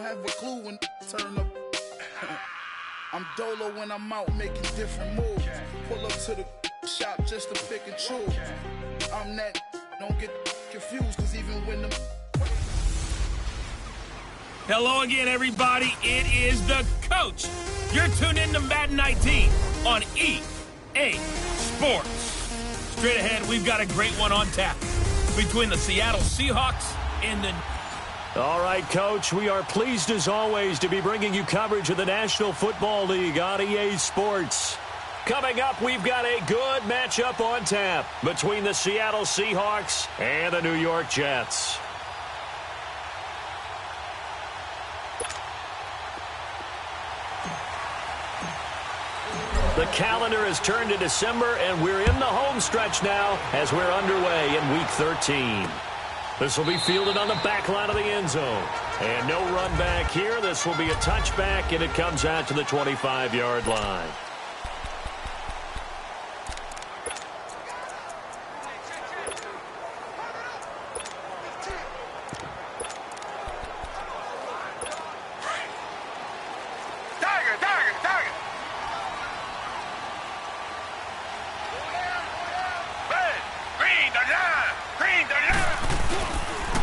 have a clue when turn up. I'm dolo when I'm out making different moves. Pull up to the shop just to pick and choose. I'm that, don't get confused, cause even when the... Hello again, everybody. It is the coach. You're tuned in to Madden 19 on EA Sports. Straight ahead, we've got a great one on tap between the Seattle Seahawks and the... All right, Coach, we are pleased as always to be bringing you coverage of the National Football League on EA Sports. Coming up, we've got a good matchup on tap between the Seattle Seahawks and the New York Jets. The calendar has turned to December, and we're in the home stretch now as we're underway in Week 13. This will be fielded on the back line of the end zone. And no run back here. This will be a touchback, and it comes out to the 25-yard line.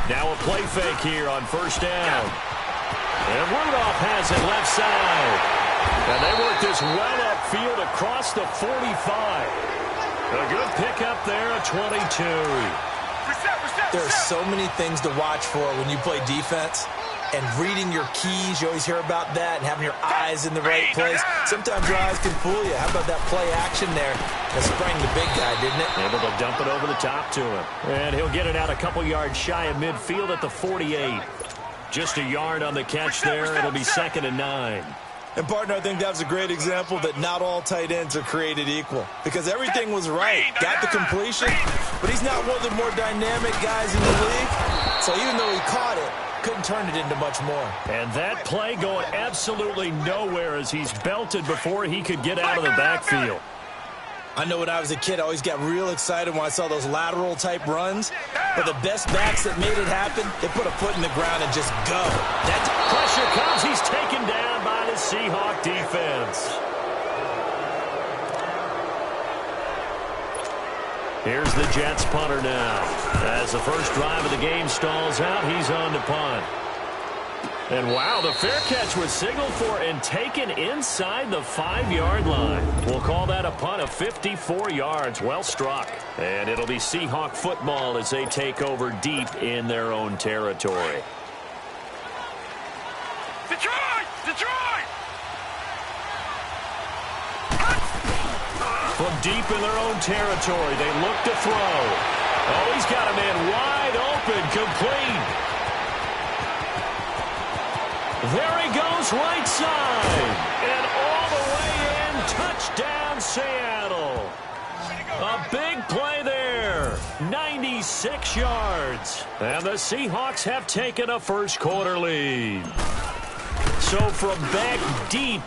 Now a play fake here on first down. And Rudolph has it left side. And they work this well upfield across the 45. A good pickup there, a 22. There are so many things to watch for when you play defense. And reading your keys, you always hear about that, and having your eyes in the right place. Sometimes your eyes can fool you. How about that play action there that sprang the big guy, didn't it? Able to dump it over the top to him. And he'll get it out a couple yards shy of midfield at the 48. Just a yard on the catch there. It'll be 2nd and 9. And, partner, I think that was a great example that not all tight ends are created equal. Because everything was right. Got the completion, but he's not one of the more dynamic guys in the league. So even though he caught it, couldn't turn it into much more. And that play going absolutely nowhere as he's belted before he could get out of the backfield. I know when I was a kid, I always got real excited when I saw those lateral-type runs. But the best backs that made it happen, they put a foot in the ground and just go. That pressure comes. He's taken down by the Seahawk defense. Here's the Jets punter now. As the first drive of the game stalls out, he's on to punt. And wow, the fair catch was signaled for and taken inside the 5-yard line. We'll call that a punt of 54 yards. Well struck. And it'll be Seahawk football as they take over deep in their own territory. Detroit! Detroit! From deep in their own territory, they look to throw. Oh, he's got a man wide open, complete. There he goes, right side. And all the way in, touchdown, Seattle. A big play there, 96 yards. And the Seahawks have taken a first-quarter lead. So from back deep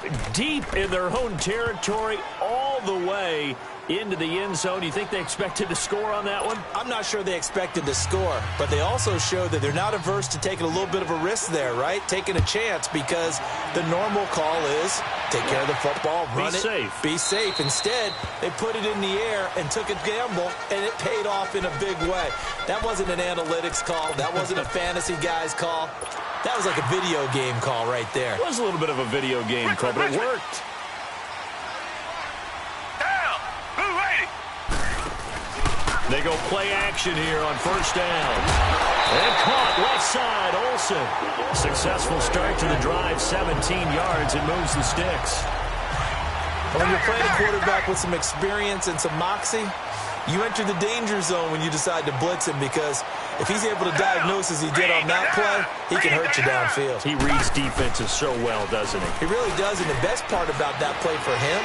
in their own territory, all the way into the end zone, you think they expected to score on that one? I'm not sure they expected to score, but they also showed that they're not averse to taking a little bit of a risk there, right? Taking a chance, because the normal call is take care of the football, run it, be safe. Instead, they put it in the air and took a gamble, and it paid off in a big way. That wasn't an analytics call. That wasn't a fantasy guy's call. That was like a video game call right there. It was a little bit of a video game call, but it worked. They go play action here on first down. And caught left side, Olsen. Successful start to the drive, 17 yards, and moves the sticks. When you're playing a quarterback with some experience and some moxie, you enter the danger zone when you decide to blitz him, because if he's able to diagnose as he did on that play, he can hurt you downfield. He reads defenses so well, doesn't he? He really does, and the best part about that play for him,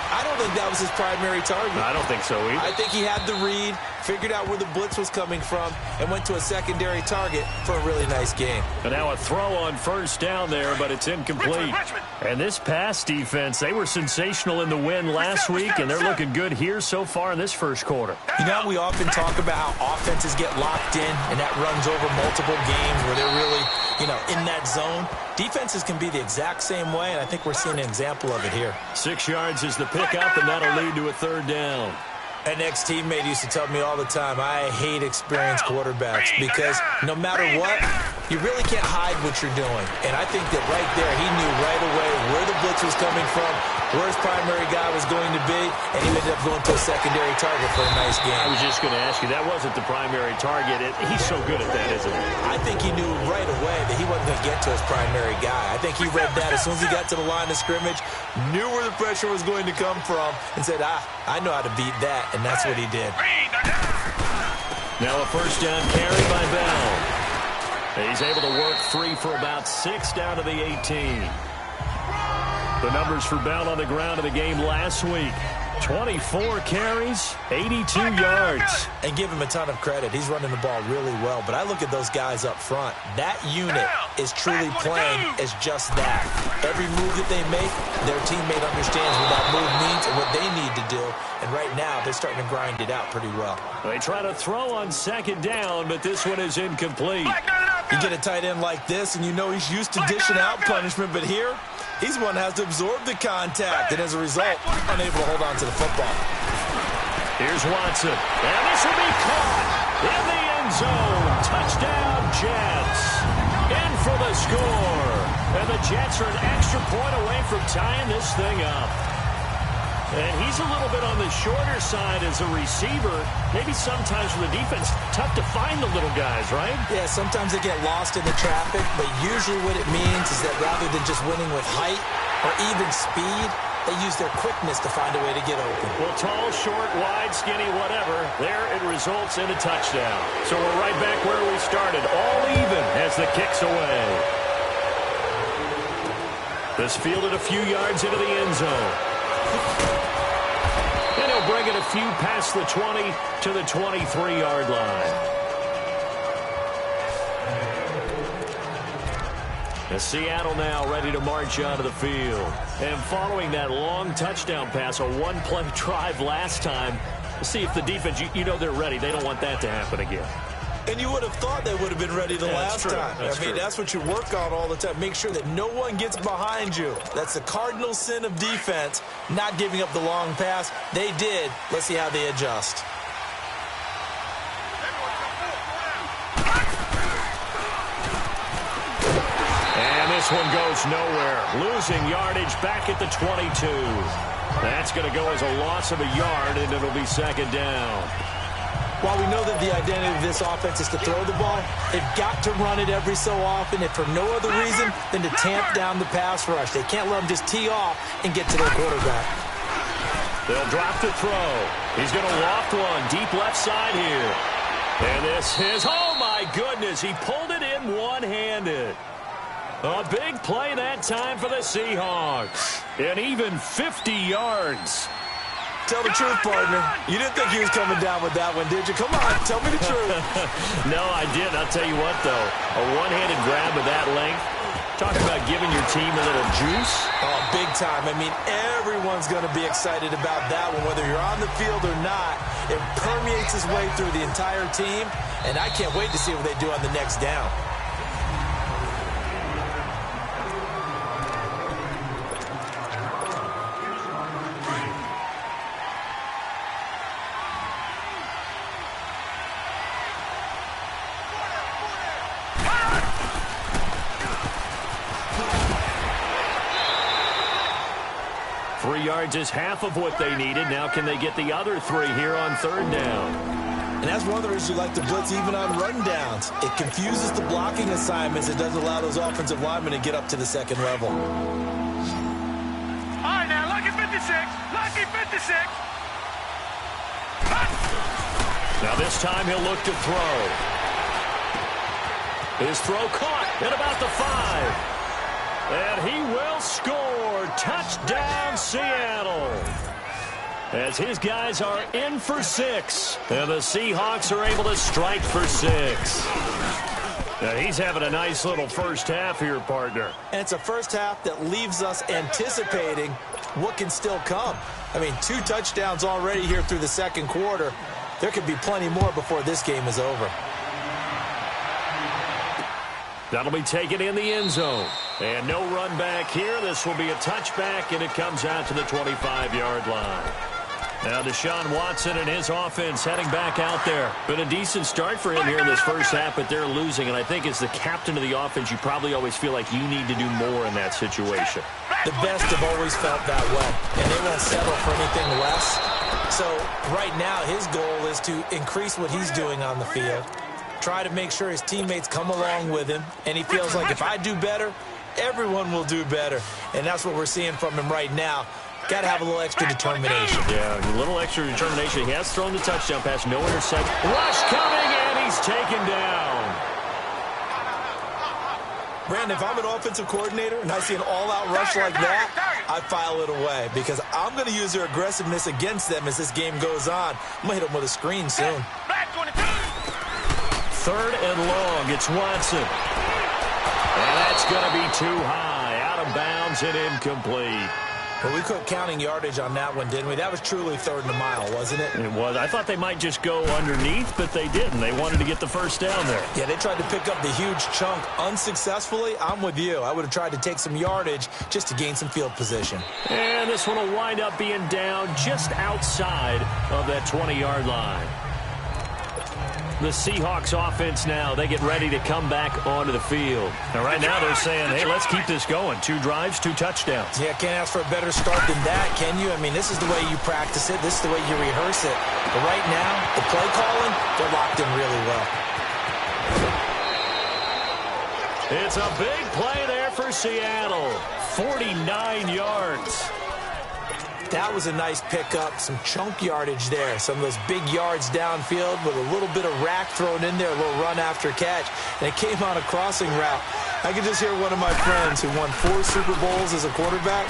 I don't think that was his primary target. I don't think so either. I think he had the read, figured out where the blitz was coming from, and went to a secondary target for a really nice game. And now a throw on first down there, but it's incomplete. And this pass defense, they were sensational in the win last week, and they're looking good here so far in this first quarter. You know, we often talk about how offenses get locked in, and that runs over multiple games where they're really in that zone, defenses can be the exact same way, and I think we're seeing an example of it here. 6 yards is the pickup, and that'll lead to a third down. An ex-teammate used to tell me all the time, I hate experienced quarterbacks because no matter what, you really can't hide what you're doing. And I think that right there, he knew right away where the blitz was coming from, where his primary guy was going to be, and he ended up going to a secondary target for a nice game. I was just going to ask you, that wasn't the primary target. He's so good at that, isn't he? I think he knew right away that he wasn't going to get to his primary guy. I think he read that as soon as he got to the line of scrimmage, knew where the pressure was going to come from, and said, I know how to beat that, and that's what he did. Now a first down carry by Bell. He's able to work free for about 6 down to the 18. The numbers for Bell on the ground in the game last week. 24 carries, 82 yards. And give him a ton of credit. He's running the ball really well. But I look at those guys up front. That unit is truly playing as just that. Every move that they make, their teammate understands what that move means and what they need to do. And right now, they're starting to grind it out pretty well. They try to throw on second down, but this one is incomplete. You get a tight end like this, and you know he's used to dishing out punishment. But here, he's one that has to absorb the contact, and as a result, unable to hold on to the football. Here's Watson, and this will be caught in the end zone. Touchdown, Jets. In for the score. And the Jets are an extra point away from tying this thing up. And he's a little bit on the shorter side as a receiver. Maybe sometimes for the defense, tough to find the little guys, right? Yeah, sometimes they get lost in the traffic, but usually what it means is that rather than just winning with height or even speed, they use their quickness to find a way to get open. Well, tall, short, wide, skinny, whatever, there it results in a touchdown. So we're right back where we started, all even as the kick's away. This fielded a few yards into the end zone. And he'll bring it a few past the 20 to the 23-yard line. And Seattle now ready to march onto the field. And following that long touchdown pass, a one-play drive last time, see if the defense, you know they're ready. They don't want that to happen again. And you would have thought they would have been ready the last time. I mean, that's what you work on all the time. Make sure that no one gets behind you. That's the cardinal sin of defense, not giving up the long pass. They did. Let's see how they adjust. And this one goes nowhere. Losing yardage back at the 22. That's going to go as a loss of a yard, and it'll be second down. While we know that the identity of this offense is to throw the ball, they've got to run it every so often, if for no other reason than to tamp down the pass rush. They can't let them just tee off and get to their quarterback. They'll drop the throw. He's going to loft one deep left side here. And this is, oh my goodness, he pulled it in one-handed. A big play that time for the Seahawks. And even 50 yards. Tell the truth, partner. You didn't think he was coming down with that one, did you? Come on, tell me the truth. No, I did. I'll tell you what, though. A one-handed grab of that length. Talking about giving your team a little juice. Oh, big time. I mean, everyone's going to be excited about that one, whether you're on the field or not. It permeates its way through the entire team, and I can't wait to see what they do on the next down. 3 yards is half of what they needed. Now can they get the other 3 here on third down? And that's one of the reasons you like to blitz even on run downs. It confuses the blocking assignments. It doesn't allow those offensive linemen to get up to the second level. All right, now, lucky 56. Lucky 56. Now this time he'll look to throw. His throw caught at about the 5. And he will score. Touchdown, Seattle. As his guys are in for 6. And the Seahawks are able to strike for 6. Now he's having a nice little first half here, partner. And it's a first half that leaves us anticipating what can still come. I mean, 2 touchdowns already here through the second quarter. There could be plenty more before this game is over. That'll be taken in the end zone. And no run back here. This will be a touchback, and it comes out to the 25-yard line. Now Deshaun Watson and his offense heading back out there. Been a decent start for him here in this first half, but they're losing. And I think as the captain of the offense, you probably always feel like you need to do more in that situation. The best have always felt that way, and they won't settle for anything less. So right now his goal is to increase what he's doing on the field, try to make sure his teammates come along with him, and he feels like if I do better, everyone will do better. And that's what we're seeing from him right now. Got to have a little extra determination. Yeah, a little extra determination. He has thrown the touchdown pass, no interception. Rush coming, and he's taken down. Brandon, if I'm an offensive coordinator and I see an all-out rush like that, I file it away because I'm going to use their aggressiveness against them as this game goes on. I'm going to hit them with a screen soon. 3rd and long. It's Watson. And that's going to be too high. Out of bounds and incomplete. Well, we quit counting yardage on that one, didn't we? That was truly 3rd and a mile, wasn't it? It was. I thought they might just go underneath, but they didn't. They wanted to get the first down there. Yeah, they tried to pick up the huge chunk unsuccessfully. I'm with you. I would have tried to take some yardage just to gain some field position. And this one will wind up being down just outside of that 20-yard line. The Seahawks offense now, they get ready to come back onto the field. Now, right now they're saying, hey, let's keep this going. 2 drives, 2 touchdowns. Yeah, can't ask for a better start than that, can you? I mean, this is the way you practice it. This is the way you rehearse it. But right now, the play calling, they're locked in really well. It's a big play there for Seattle. 49 yards. That was a nice pickup, some chunk yardage there. Some of those big yards downfield with a little bit of rack thrown in there, a little run after catch. And it came on a crossing route. I could just hear one of my friends who won 4 Super Bowls as a quarterback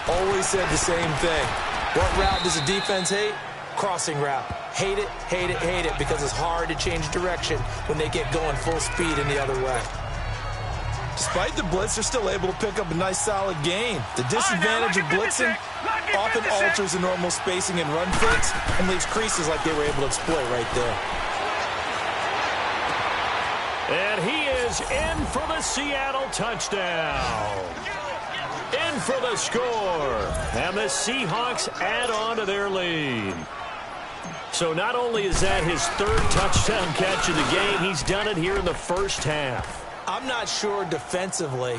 always said the same thing. What route does a defense hate? Crossing route. Hate it, hate it, hate it, because it's hard to change direction when they get going full speed in the other way. Despite the blitz, they're still able to pick up a nice solid gain. The disadvantage of blitzing often alters the normal spacing and run fits and leaves creases like they were able to exploit right there. And he is in for the Seattle touchdown. In for the score. And the Seahawks add on to their lead. So not only is that his 3rd touchdown catch of the game, he's done it here in the first half. I'm not sure defensively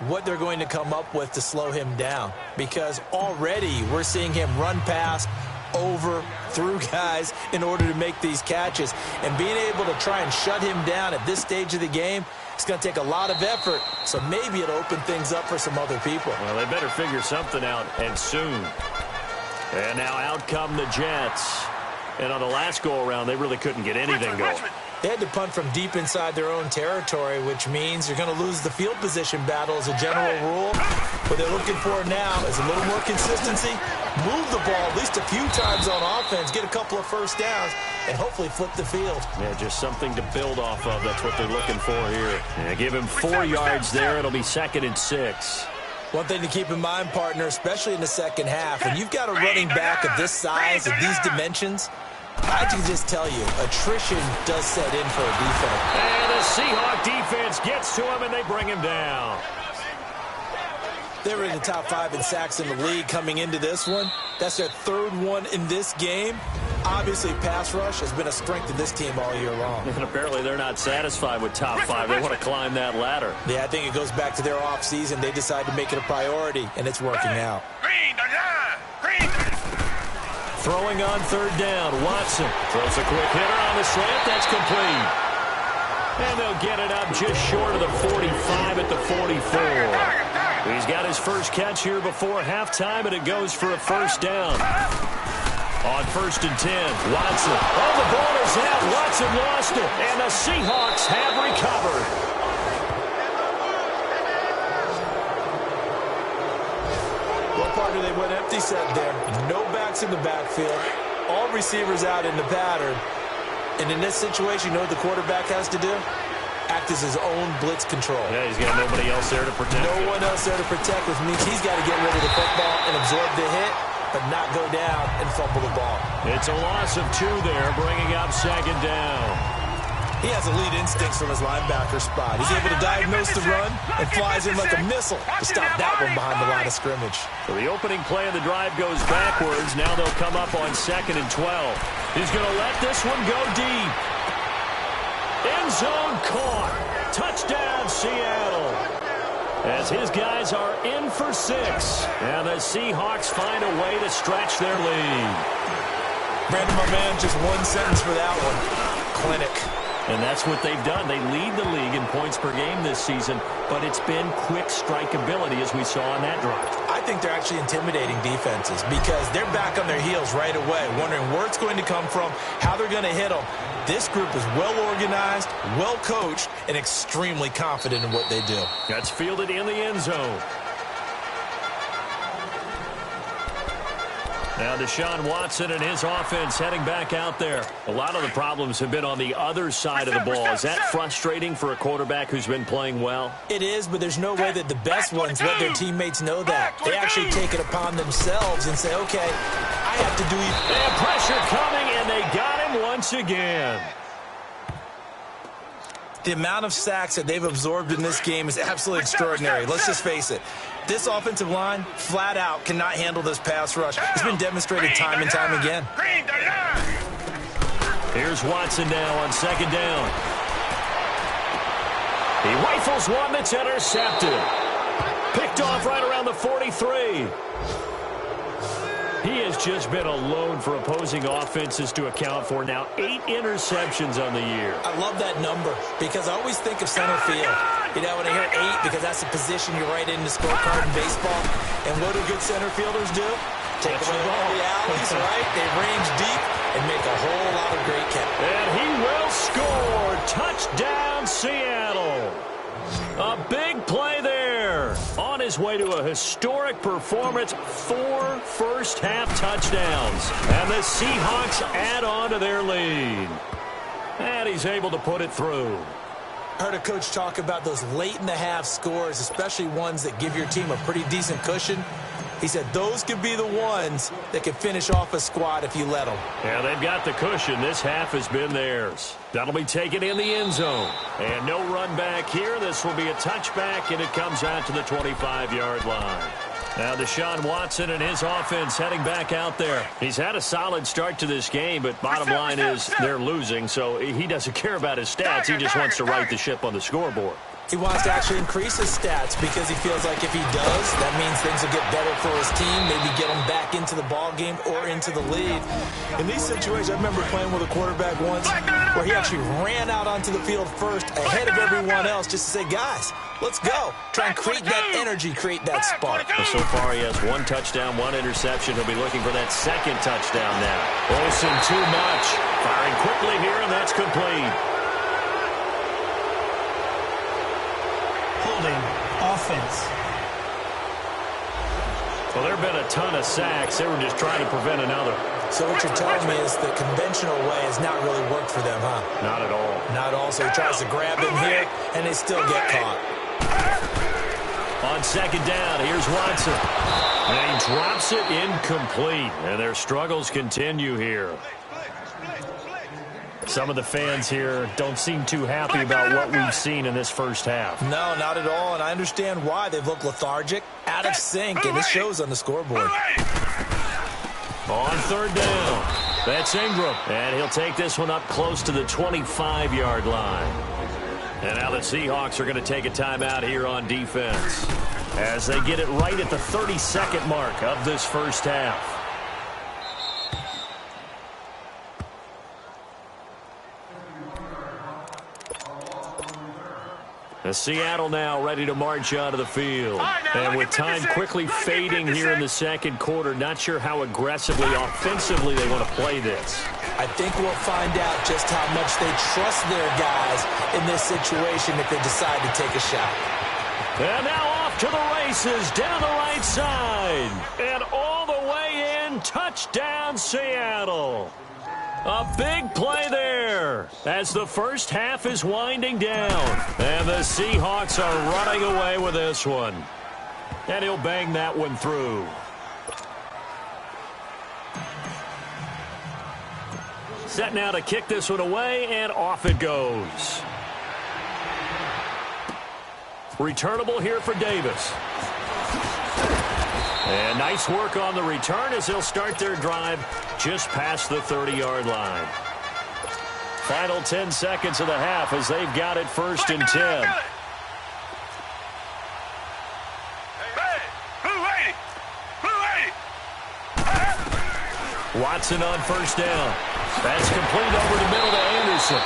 what they're going to come up with to slow him down, because already we're seeing him run past, over, through guys in order to make these catches. And being able to try and shut him down at this stage of the game, it's going to take a lot of effort. So maybe it'll open things up for some other people. Well, they better figure something out, and soon. And now out come the Jets. And on the last go-around, they really couldn't get anything going. They had to punt from deep inside their own territory, which means you're going to lose the field position battle as a general rule. What they're looking for now is a little more consistency, move the ball at least a few times on offense, get a couple of first downs, and hopefully flip the field. Yeah, just something to build off of. That's what they're looking for here. Yeah, give him 4 yards there. It'll be 2nd and 6. One thing to keep in mind, partner, especially in the second half, when you've got a running back of this size, of these dimensions, I can just tell you, attrition does set in for a defense. And the Seahawk defense gets to him, and they bring him down. They were in the top 5 in sacks in the league coming into this one. That's their 3rd one in this game. Obviously, pass rush has been a strength of this team all year long. And apparently they're not satisfied with top 5. They want to climb that ladder. Yeah, I think it goes back to their offseason. They decided to make it a priority, and it's working out. Throwing on 3rd down, Watson throws a quick hitter on the slant. That's complete. And they'll get it up just short of the 45 at the 44. He's got his first catch here before halftime, and it goes for a first down. On 1st and 10, Watson. Oh, the ball is out. Watson lost it, and the Seahawks have recovered. Partner, they went empty set there. No backs in the backfield. All receivers out in the pattern. And in this situation, you know what the quarterback has to do? Act as his own blitz control. Yeah, he's got nobody else there to protect. No one else there to protect, which means he's got to get rid of the football and absorb the hit, but not go down and fumble the ball. It's a loss of 2 there, bringing up 2nd down. He has elite instincts from his linebacker spot. He's able to diagnose the run and flies in like a missile to stop that one behind the line of scrimmage. So the opening play of the drive goes backwards. Now they'll come up on 2nd and 12. He's going to let this one go deep. End zone caught. Touchdown, Seattle. As his guys are in for 6. And the Seahawks find a way to stretch their lead. Brandon, my man, just one sentence for that one. Clinic. And that's what they've done. They lead the league in points per game this season, but it's been quick strike ability as we saw on that drive. I think they're actually intimidating defenses because they're back on their heels right away, wondering where it's going to come from, how they're going to hit them. This group is well organized, well coached, and extremely confident in what they do. That's fielded in the end zone. Now Deshaun Watson and his offense heading back out there. A lot of the problems have been on the other side of the ball. Is that frustrating for a quarterback who's been playing well? It is, but there's no way that the best ones let their teammates know that. They actually take it upon themselves and say, okay, I have to do it. They have pressure coming, and they got him once again. The amount of sacks that they've absorbed in this game is absolutely extraordinary. Let's just face it. This offensive line, flat out, cannot handle this pass rush. It's been demonstrated time and time again. Here's Watson now on 2nd down. He rifles one that's intercepted. Picked off right around the 43. He has just been alone for opposing offenses to account for now 8 interceptions on the year. I love that number because I always think of center field. You know, when I hear 8, because that's the position you write in the scorecard in baseball. And what do good center fielders do? Take away all the alleys, right? They range deep and make a whole lot of great catches. And he will score. Touchdown, Seattle. A big play there. On his way to a historic performance, 4 first-half touchdowns. And the Seahawks add on to their lead. And he's able to put it through. I heard a coach talk about those late-in-the-half scores, especially ones that give your team a pretty decent cushion. He said those could be the ones that can finish off a squad if you let them. Yeah, they've got the cushion. This half has been theirs. That'll be taken in the end zone. And no run back here. This will be a touchback, and it comes out to the 25-yard line. Now Deshaun Watson and his offense heading back out there. He's had a solid start to this game, but bottom line is they're losing, so he doesn't care about his stats. He just wants to right the ship on the scoreboard. He wants to actually increase his stats because he feels like if he does, that means things will get better for his team, maybe get him back into the ball game or into the lead. In these situations, I remember playing with a quarterback once where he actually ran out onto the field first ahead of everyone else just to say, guys, let's go. Try and create that energy, create that spark. Well, so far, he has 1 touchdown, 1 interception. He'll be looking for that 2nd touchdown now. Olsen too much. Firing quickly here, and that's complete. Offense. Well, there have been a ton of sacks. They were just trying to prevent another. So what you're telling me is the conventional way has not really worked for them, huh? Not at all. Not at all. So he tries to grab him here, and they still get caught. On 2nd down, here's Watson. And he drops it incomplete. And their struggles continue here. Some of the fans here don't seem too happy about what we've seen in this first half. No, not at all, and I understand why. They've looked lethargic, out of sync, and it shows on the scoreboard. On 3rd down, that's Ingram, and he'll take this one up close to the 25-yard line. And now the Seahawks are going to take a timeout here on defense as they get it right at the 32nd mark of this first half. Seattle now ready to march onto the field. And with time quickly fading here in the second quarter, not sure how aggressively, offensively they want to play this. I think we'll find out just how much they trust their guys in this situation if they decide to take a shot. And now off to the races down the right side. And all the way in, touchdown Seattle. A big play there as the first half is winding down. And the Seahawks are running away with this one. And he'll bang that one through. Set now to kick this one away, and off it goes. Returnable here for Davis. And nice work on the return as they'll start their drive just past the 30-yard line. Final 10 seconds of the half as they've got it 1st and 10. Watson on 1st down. That's complete over the middle to Anderson.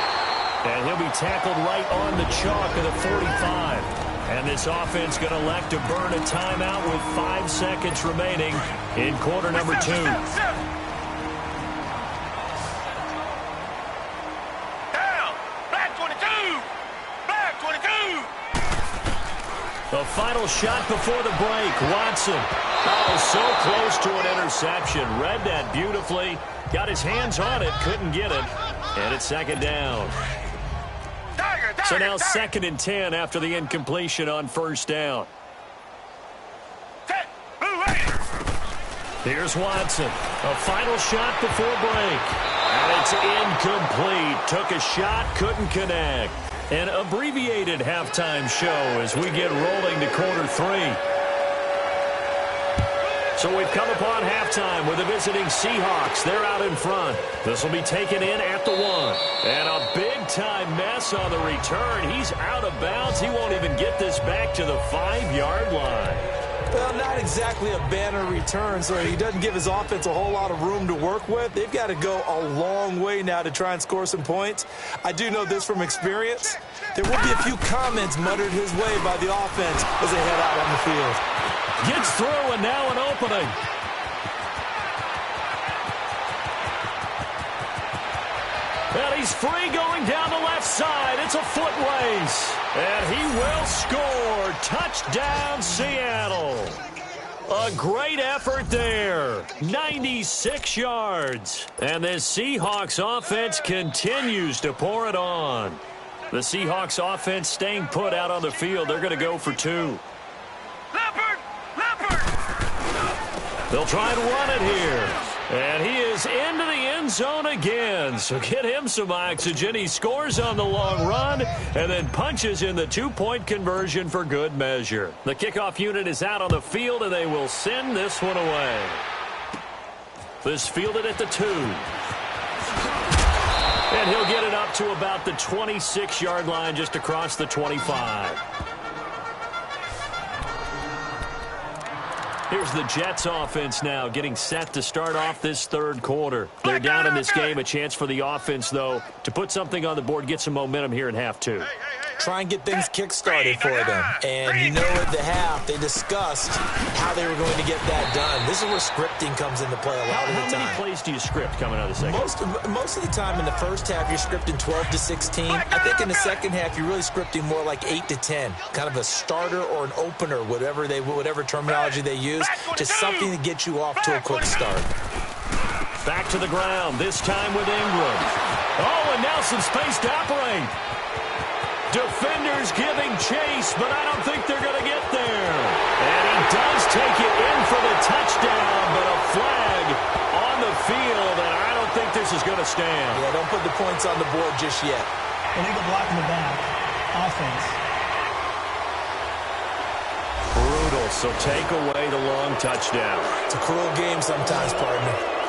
And he'll be tackled right on the chalk of the 45. And this offense going to elect to burn a timeout with 5 seconds remaining in quarter number 2. Down. Back 22. Back 22. The final shot before the break. Watson. Oh, so close to an interception. Read that beautifully. Got his hands on it. Couldn't get it. And it's 2nd down. So now 2nd and 10 after the incompletion on 1st down. Here's Watson. A final shot before break. And it's incomplete. Took a shot, couldn't connect. An abbreviated halftime show as we get rolling to quarter 3. So we've come upon halftime with the visiting Seahawks. They're out in front. This will be taken in at the 1. And a big-time mess on the return. He's out of bounds. He won't even get this back to the 5-yard line. Well, not exactly a banner return, so he doesn't give his offense a whole lot of room to work with. They've got to go a long way now to try and score some points. I do know this from experience. There will be a few comments muttered his way by the offense as they head out on the field. Gets through, and now an opening. And he's free going down the left side. It's a foot race. And he will score. Touchdown, Seattle. A great effort there. 96 yards. And this Seahawks offense continues to pour it on. The Seahawks offense staying put out on the field. They're going to go for 2. They'll try and run it here. And he is into the end zone again. So get him some oxygen. He scores on the long run and then punches in the 2-point conversion for good measure. The kickoff unit is out on the field, and they will send this one away. This fielded at the 2. And he'll get it up to about the 26-yard line just across the 25. Here's the Jets offense now getting set to start off this 3rd quarter. They're down in this game. A chance for the offense, though, to put something on the board, get some momentum here in half 2. Try and get things kick-started for them. And you know at the half, they discussed how they were going to get that done. This is where scripting comes into play a lot of the time. How many plays do you script coming out of the second? Most of the time in the first half, you're scripting 12 to 16. I think in the second half, you're really scripting more like 8 to 10. Kind of a starter or an opener, whatever terminology they use. Just something to get you off to a quick start. Back to the ground, this time with Ingram. Oh, and now some space to operate. Defenders giving chase, but I don't think they're going to get there. And he does take it in for the touchdown, but a flag on the field, and I don't think this is going to stand. Yeah, don't put the points on the board just yet. Illegal block in the back. Offense. Brutal, so take away the long touchdown. It's a cruel game sometimes, partner.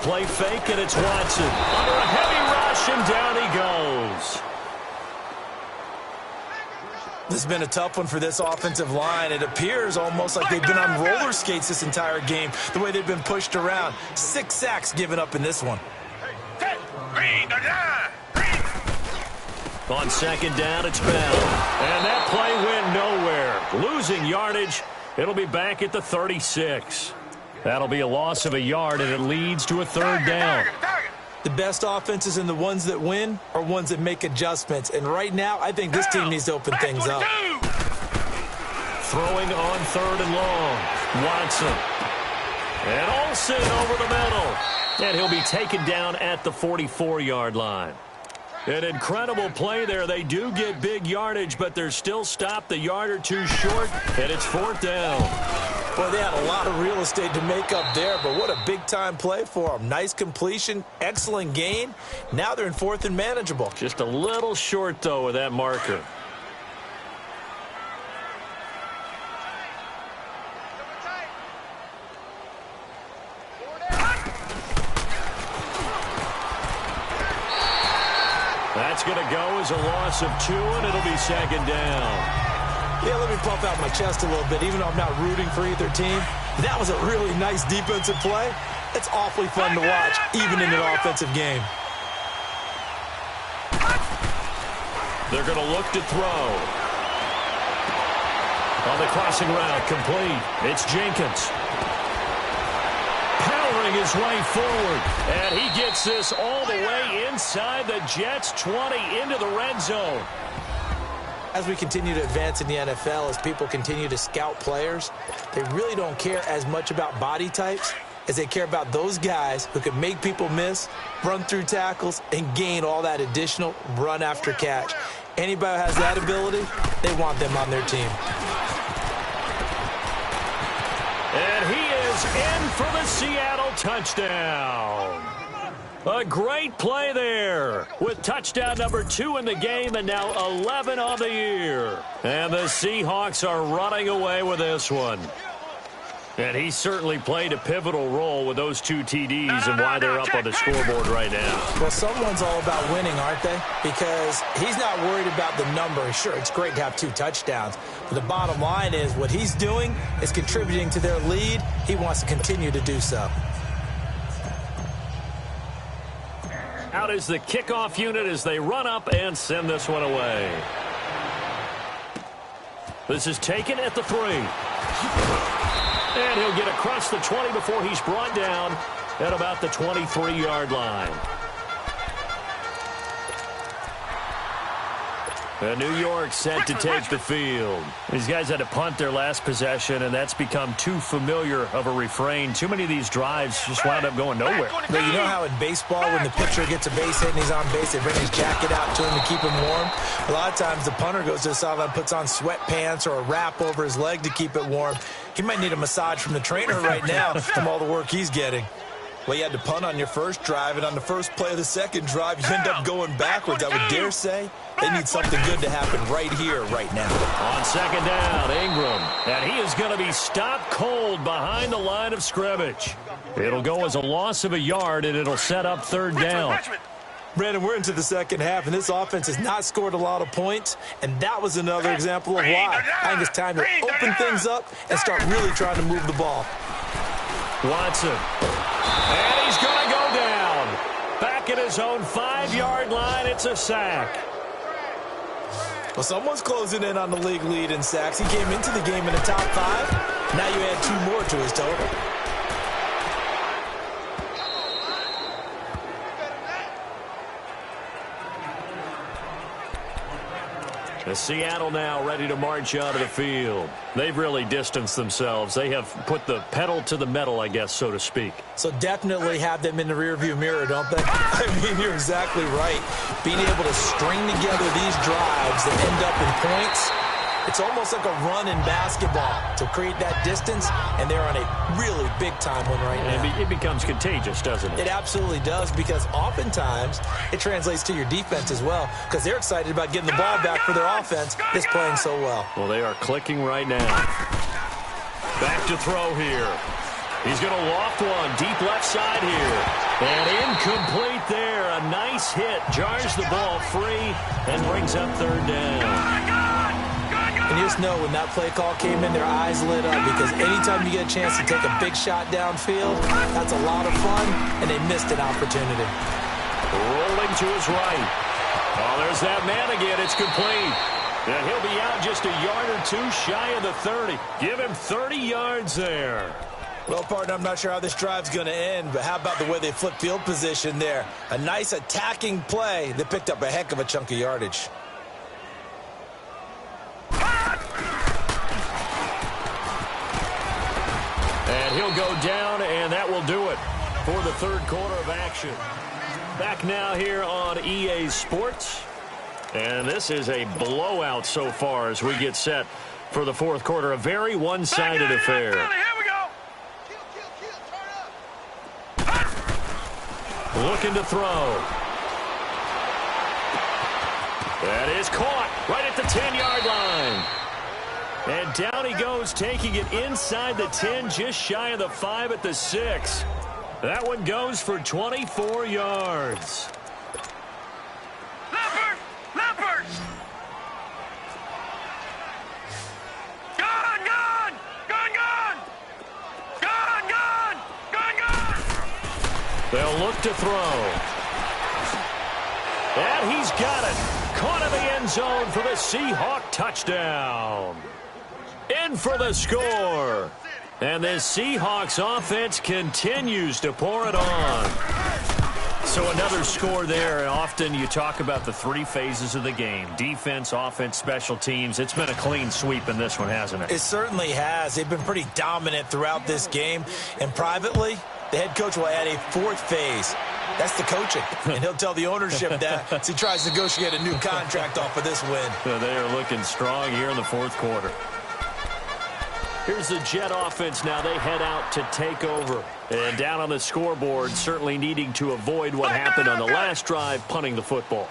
Play fake, and it's Watson. Under a heavy rush, and down he goes. This has been a tough one for this offensive line. It appears almost like they've been on roller skates this entire game, the way they've been pushed around. 6 sacks given up in this one. On 2nd down, it's Bell. And that play went nowhere. Losing yardage. It'll be back at the 36. That'll be a loss of a yard, and it leads to a 3rd down. The best offenses and the ones that win are ones that make adjustments. And right now, I think this team needs to open things up. Throwing on 3rd and long. Watson. And Olsen over the middle. And he'll be taken down at the 44-yard line. An incredible play there. They do get big yardage, but they're still stopped the yard or two short, and it's 4th down. Well, they had a lot of real estate to make up there, but what a big-time play for them. Nice completion, excellent gain. Now they're in 4th and manageable. Just a little short, though, with that marker. That's going to go as a loss of 2, and it'll be 2nd down. Yeah, let me puff out my chest a little bit. Even though I'm not rooting for either team, that was a really nice defensive play. It's awfully fun to watch, even in an offensive game. They're going to look to throw. On the crossing route, complete. It's Jenkins. Powering his way forward. And he gets this all the way inside the Jets' 20 into the red zone. As we continue to advance in the NFL, as people continue to scout players, they really don't care as much about body types as they care about those guys who can make people miss, run through tackles, and gain all that additional run after catch. Anybody who has that ability, they want them on their team. And he is in for the Seattle touchdown. A great play there with touchdown number 2 in the game and now 11 on the year. And the Seahawks are running away with this one. And he certainly played a pivotal role with those 2 TDs and why they're up on the scoreboard right now. Well, someone's all about winning, aren't they? Because he's not worried about the number. Sure, it's great to have 2 touchdowns. But the bottom line is what he's doing is contributing to their lead. He wants to continue to do so. Out is the kickoff unit as they run up and send this one away. This is taken at the 3. And he'll get across the 20 before he's brought down at about the 23-yard line. And New York set to take the field. These guys had to punt their last possession, and that's become too familiar of a refrain. Too many of these drives just wound up going nowhere. But you know how in baseball, when the pitcher gets a base hit and he's on base, they bring his jacket out to him to keep him warm? A lot of times the punter goes to the sideline, puts on sweatpants or a wrap over his leg to keep it warm. He might need a massage from the trainer right now from all the work he's getting. Well, you had to punt on your first drive, and on the first play of the second drive, you end up going backwards. I would dare say they need something good to happen right here, right now. On 2nd down, Ingram. And he is going to be stopped cold behind the line of scrimmage. It'll go as a loss of a yard, and it'll set up 3rd down. Brandon, we're into the second half, and this offense has not scored a lot of points, and that was another example of why. I think it's time to open things up and start really trying to move the ball. Watson. And he's going to go down. Back at his own 5-yard line, it's a sack. Well, someone's closing in on the league lead in sacks. He came into the game in the top 5. Now you add 2 more to his total. Seattle now ready to march out of the field. They've really distanced themselves. They have put the pedal to the metal, I guess, so to speak. So definitely have them in the rearview mirror, don't they? I mean, you're exactly right. Being able to string together these drives that end up in points, it's almost like a run in basketball to create that distance, and they're on a really big-time one right now. It becomes contagious, doesn't it? It absolutely does, because oftentimes it translates to your defense as well, because they're excited about getting the ball back for their offense that's playing so well. Well, they are clicking right now. Back to throw here. He's going to loft one deep left side here. And incomplete there. A nice hit. Jars the ball free and brings up 3rd down. And you just know when that play call came in, their eyes lit up, because anytime you get a chance to take a big shot downfield, that's a lot of fun, and they missed an opportunity. Rolling to his right. Oh, there's that man again. It's complete. And he'll be out just a yard or 2 shy of the 30. Give him 30 yards there. Well, partner, I'm not sure how this drive's going to end, but how about the way they flipped field position there? A nice attacking play that picked up a heck of a chunk of yardage. And he'll go down, and that will do it for the 3rd quarter of action. Back now here on EA Sports. And this is a blowout so far as we get set for the fourth quarter. A very one-sided affair. Here we go. Looking to throw. That is caught right at the 10-yard line. And down he goes, taking it inside the 10, just shy of the 5 at the 6. That one goes for 24 yards. Leopard! Gun! They'll look to throw. And he's got it. Caught in the end zone for the Seahawk touchdown. In for the score. And the Seahawks offense continues to pour it on. So another score there. Often you talk about the three phases of the game. Defense, offense, special teams. It's been a clean sweep in this one, hasn't it? It certainly has. They've been pretty dominant throughout this game. And privately, the head coach will add a fourth phase. That's the coaching. And he'll tell the ownership that as he tries to negotiate a new contract off of this win. So they are looking strong here in the fourth quarter. Here's the Jet offense now. They head out to take over. And down on the scoreboard, certainly needing to avoid what happened on the last drive, punting the football.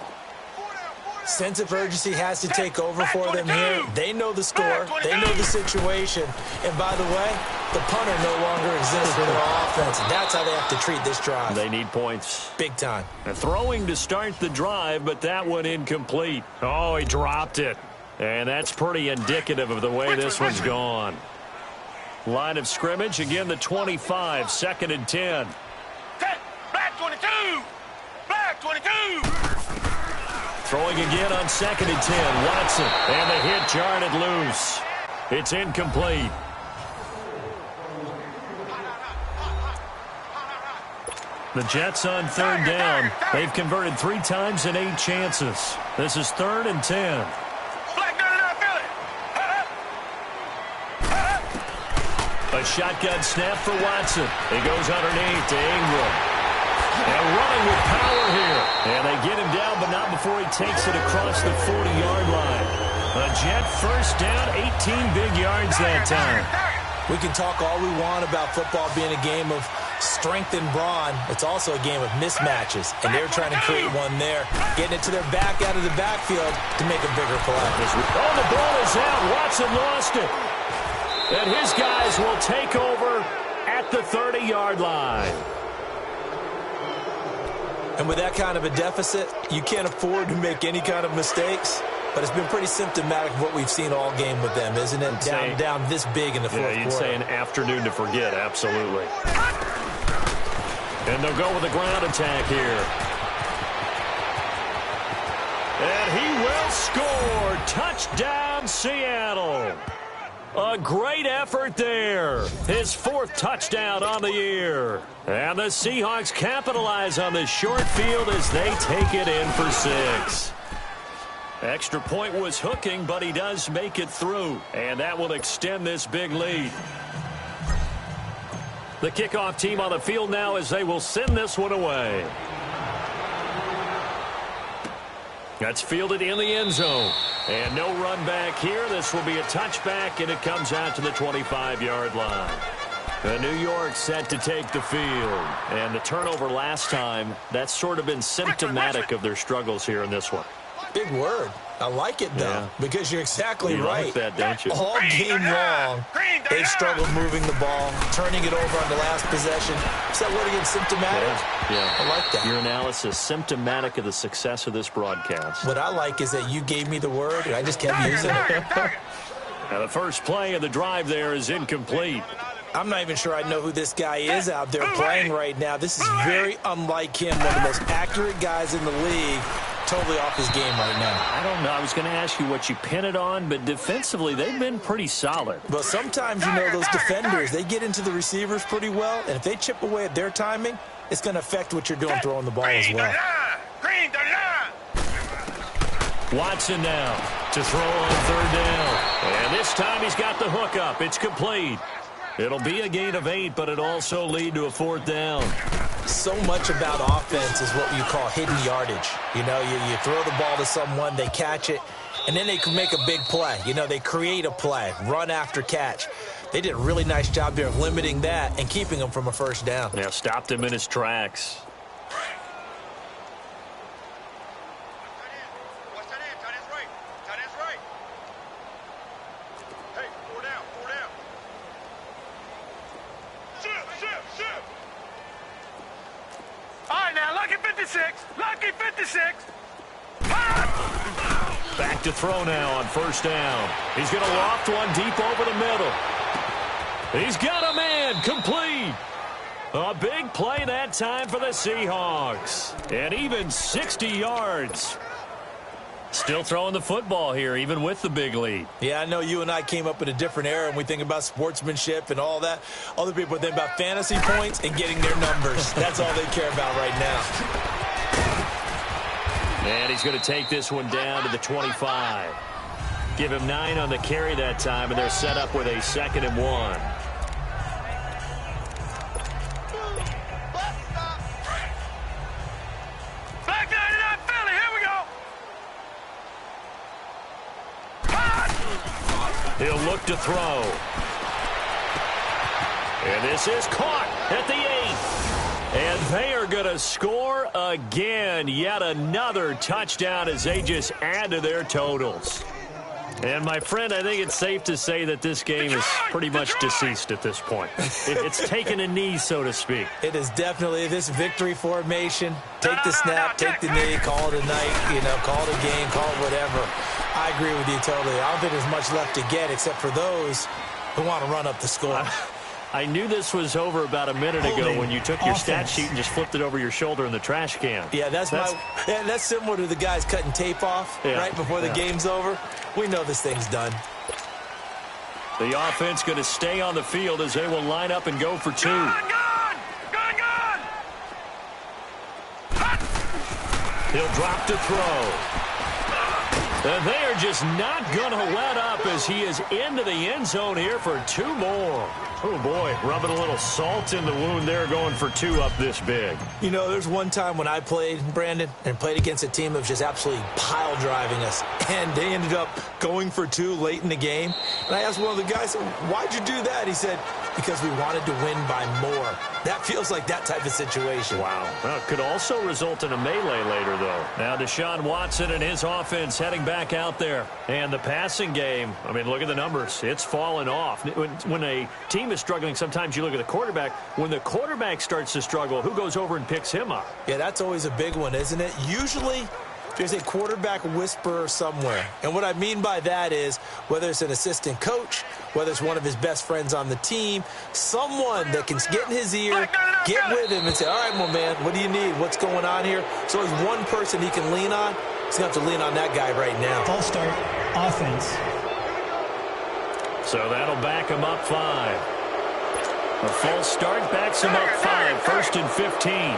Sense of urgency has to take over for them here. They know the score. They know the situation. And by the way, the punter no longer exists for their offense. That's how they have to treat this drive. They need points. Big time. And throwing to start the drive, but that one incomplete. Oh, he dropped it. And that's pretty indicative of the way this one's gone. Line of scrimmage, again the 25, 2nd and 10. Black 22! Black 22! Throwing again on 2nd and 10. Watson, and the hit jarred loose. It's incomplete. The Jets on 3rd down. They've converted 3 times in 8 chances. This is 3rd and 10. A shotgun snap for Watson. It goes underneath to Ingram. And running with power here. And they get him down, but not before he takes it across the 40-yard line. A Jet first down, 18 big yards that time. We can talk all we want about football being a game of strength and brawn. It's also a game of mismatches, and they're trying to create one there. Getting it to their back out of the backfield to make a bigger play. Oh, the ball is out. Watson lost it. And his guys will take over at the 30-yard line. And with that kind of a deficit, you can't afford to make any kind of mistakes. But it's been pretty symptomatic of what we've seen all game with them, isn't it? Down this big in the fourth quarter. Yeah, you'd say an afternoon to forget, absolutely. And they'll go with a ground attack here. And he will score. Touchdown, Seattle. A great effort there. His 4th touchdown on the year. And the Seahawks capitalize on this short field as they take it in for 6. Extra point was hooking, but he does make it through. And that will extend this big lead. The kickoff team on the field now as they will send this one away. That's fielded in the end zone. And no run back here. This will be a touchback, and it comes out to the 25-yard line. New York set to take the field. And the turnover last time, that's sort of been symptomatic of their struggles here in this one. Big word. I like it, though, because you're exactly right. You like that, don't you? All game long, they've struggled moving the ball, turning it over on the last possession. Is that word again, symptomatic? Yeah. I like that. Your analysis, symptomatic of the success of this broadcast. What I like is that you gave me the word, and I just kept using it. Now the first play of the drive there is incomplete. I'm not even sure I know who this guy is out there playing right now. This is very unlike him, one of the most accurate guys in the league. Totally off his game right now. I don't know. I was going to ask you what you pin it on, but defensively, they've been pretty solid. Well, sometimes, those defenders, they get into the receivers pretty well, and if they chip away at their timing, it's going to affect what you're doing throwing the ball as well. Watson now to throw on 3rd down. And this time he's got the hook up. It's complete. It'll be a gain of 8, but it also lead to a 4th down. So much about offense is what you call hidden yardage. You know, you throw the ball to someone, they catch it, and then they can make a big play. You know, they create a play, run after catch. They did a really nice job there of limiting that and keeping him from a first down. Yeah, stopped him in his tracks. Lucky 56. Back to throw now on first down. He's going to loft one deep over the middle. He's got a man complete. A big play that time for the Seahawks. And even 60 yards. Still throwing the football here, even with the big lead. Yeah, I know you and I came up in a different era, and we think about sportsmanship and all that. Other people think about fantasy points and getting their numbers. That's all they care about right now. And he's going to take this one down to the 25. Give him 9 on the carry that time, and they're set up with a 2nd and 1. Black 99 Philly, here we go. He'll look to throw. And this is caught at the 8. And they are going to score again. Yet another touchdown as they just add to their totals. And, my friend, I think it's safe to say that this game is pretty much deceased at this point. It's taken a knee, so to speak. It is definitely this victory formation. Take the snap, take the knee, call it a night, you know, call it a game, call it whatever. I agree with you totally. I don't think there's much left to get except for those who want to run up the score. I knew this was over about a minute ago when you took your stat sheet and just flipped it over your shoulder in the trash can. Yeah, that's similar to the guys cutting tape off right before the game's over. We know this thing's done. The offense going to stay on the field as they will line up and go for 2. Gun! He'll drop to throw. And they are just not going to let up as he is into the end zone here for 2 more. Oh, boy, rubbing a little salt in the wound there, going for 2 up this big. You know, there's one time when I played, Brandon, and played against a team that was just absolutely pile driving us, and they ended up going for 2 late in the game. And I asked one of the guys, why'd you do that? He said, because we wanted to win by more. That feels like that type of situation. Wow. Well, it could also result in a melee later, though. Now, Deshaun Watson and his offense heading back out there. And the passing game, I mean, look at the numbers. It's fallen off. When a team is struggling, sometimes you look at the quarterback. When the quarterback starts to struggle, who goes over and picks him up? Yeah, that's always a big one, isn't it? Usually there's a quarterback whisperer somewhere. And what I mean by that is whether it's an assistant coach, whether it's one of his best friends on the team, someone that can get in his ear, get with him and say, all right, well, man, what do you need? What's going on here? So there's one person he can lean on. He's going to have to lean on that guy right now. False start, offense. So that'll back him up 5. A false start backs him up 5. 1st and 15.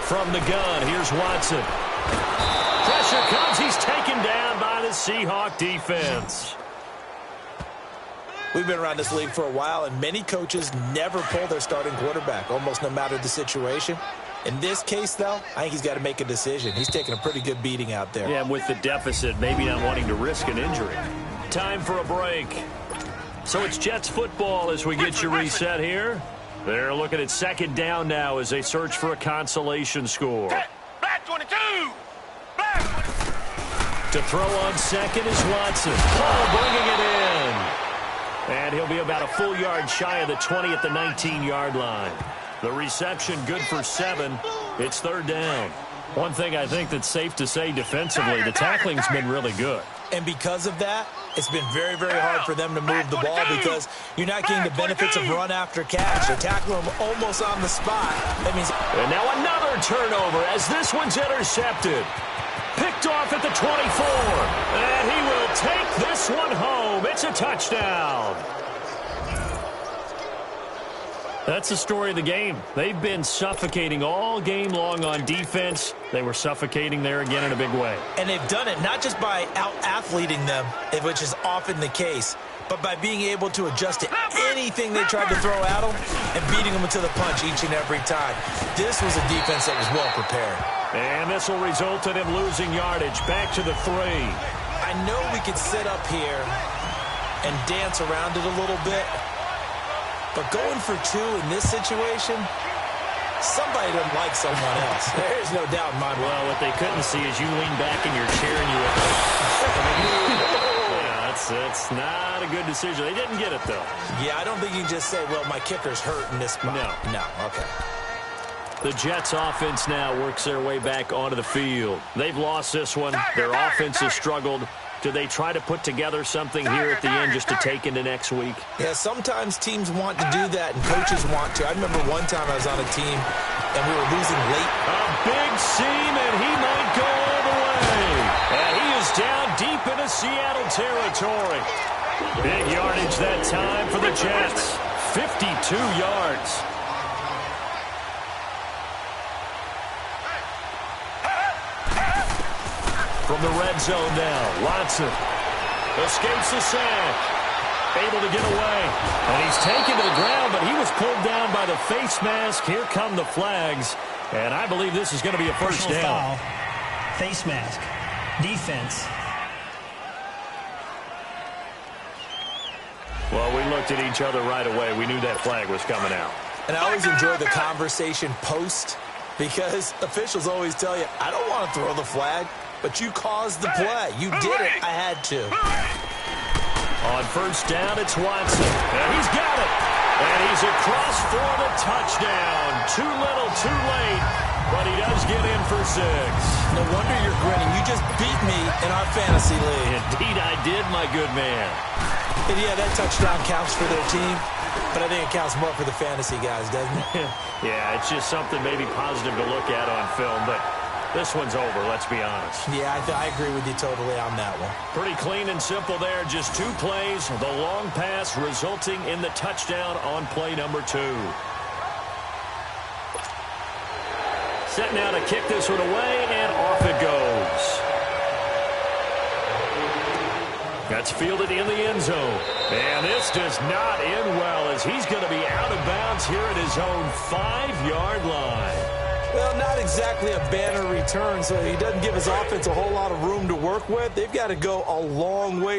From the gun, here's Watson. Pressure comes. He's taken down by the Seahawk defense. We've been around this league for a while, and many coaches never pull their starting quarterback, almost no matter the situation. In this case, though, I think he's got to make a decision. He's taking a pretty good beating out there. Yeah, and with the deficit, maybe not wanting to risk an injury. Time for a break. So it's Jets football as we get you reset here. They're looking at 2nd down now as they search for a consolation score. Black 22! Black 22! To throw on 2nd is Watson. Oh, bringing it in. And he'll be about a full yard shy of the 20 at the 19-yard line. The reception good for 7. It's 3rd down. One thing I think that's safe to say defensively, the tackling's been really good. And because of that, it's been very, very hard for them to move the ball because you're not getting the benefits of run after catch. They tackle him almost on the spot. That means. And now another turnover as this one's intercepted. Picked off at the 24. And he will take this one home. It's a touchdown. That's the story of the game. They've been suffocating all game long on defense. They were suffocating there again in a big way. And they've done it not just by out-athleting them, which is often the case, but by being able to adjust to anything they tried to throw at them and beating them to the punch each and every time. This was a defense that was well prepared. And this will result in him losing yardage. Back to the 3. I know we could sit up here and dance around it a little bit, but going for 2 in this situation, somebody doesn't like someone else. There's no doubt in my mind. Well, what they couldn't see is you lean back in your chair and you went, yeah, that's not a good decision. They didn't get it, though. Yeah, I don't think you can just say, well, my kicker's hurt in this spot. No, okay. The Jets offense now works their way back onto the field. They've lost this one. Their offense has struggled. Do they try to put together something here at the end just to take into next week? Yeah, sometimes teams want to do that and coaches want to. I remember one time I was on a team and we were losing late. A big seam, and he might go all the way. And he is down deep into Seattle territory. Big yardage that time for the Jets. 52 yards. From the red zone now, Watson escapes the sack, able to get away. And he's taken to the ground, but he was pulled down by the face mask. Here come the flags, and I believe this is going to be a first down. Foul, face mask, defense. Well, we looked at each other right away. We knew that flag was coming out. And I always enjoy the conversation post because officials always tell you, I don't want to throw the flag. But you caused the play. You did it. I had to. On first down, it's Watson. And he's got it. And he's across for the touchdown. Too little, too late. But he does get in for 6. No wonder you're grinning. You just beat me in our fantasy league. Indeed, I did, my good man. And yeah, that touchdown counts for their team. But I think it counts more for the fantasy guys, doesn't it? Yeah, it's just something maybe positive to look at on film. But this one's over, let's be honest. Yeah, I agree with you totally on that one. Pretty clean and simple there. Just 2 plays. The long pass resulting in the touchdown on play number 2. Set now to kick this one away, and off it goes. That's fielded in the end zone. And this does not end well as he's going to be out of bounds here at his own 5-yard line. Well, not exactly a banner return, so he doesn't give his offense a whole lot of room to work with. They've got to go a long way